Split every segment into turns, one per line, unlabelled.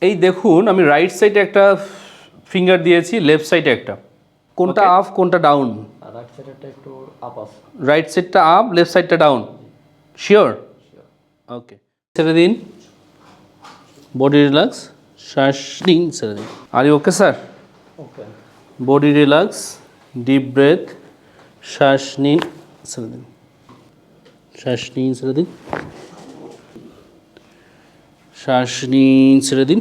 এই দেখুন আমি রাইট সাইডে একটা ফিঙ্গার দিয়েছি, লেফট সাইডে একটা, কোনটা আপ কোনটা ডাউন?
রাইট সাইডেরটা একটু আপ আছে।
রাইট সাইডটা আপ, লেফট সাইডটা ডাউন, শিওর? ওকে, ছেড়ে দিন, বডি রিল্যাক্স, শ্বাস নিন, ছেড়ে দিন। Are you okay sir?
Okay.
Body relax, deep breath, শ্বাস নিন, ছেড়ে দিন, শ্বাস নিন, ছেড়ে দিন, শ্বাস নিন, ছেড়ে দিন,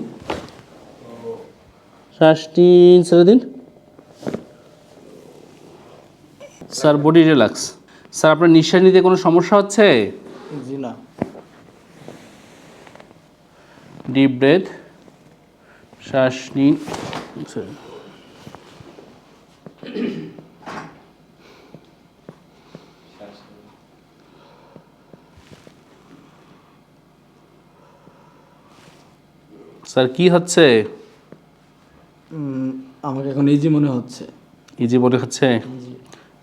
শ্বাস নিন, ছেড়ে দিন। Sir body relax. স্যার আপনার নিঃশ্বাস নিতে কোনো সমস্যা হচ্ছে?
জি না।
ডিপ ব্রেথ, শ্বাস নিন, ছেড়ে দিন। স্যার কি হচ্ছে?
আমাকে এখন ইজি মনে হচ্ছে।
ইজি মনে হচ্ছে?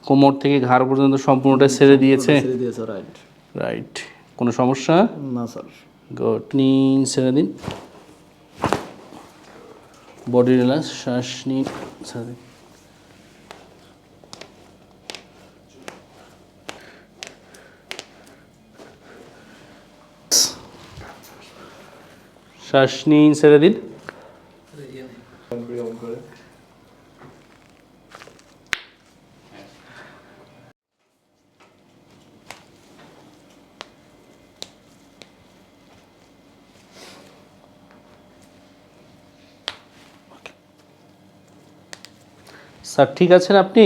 কোমর থেকে ঘাড় পর্যন্ত সম্পূর্ণটা ছেড়ে দিয়েছে?
ছেড়ে দিয়েছে, রাইট।
রাইট, কোনো সমস্যা?
না স্যার।
গুড, নিন, ছেড়ে দিন, বডি রিল্যাক্স, শ্বাস নিন, ছেড়ে দিন। শ্বাস নিন, ছেড়ে দিন। স্যার ঠিক আছেন আপনি?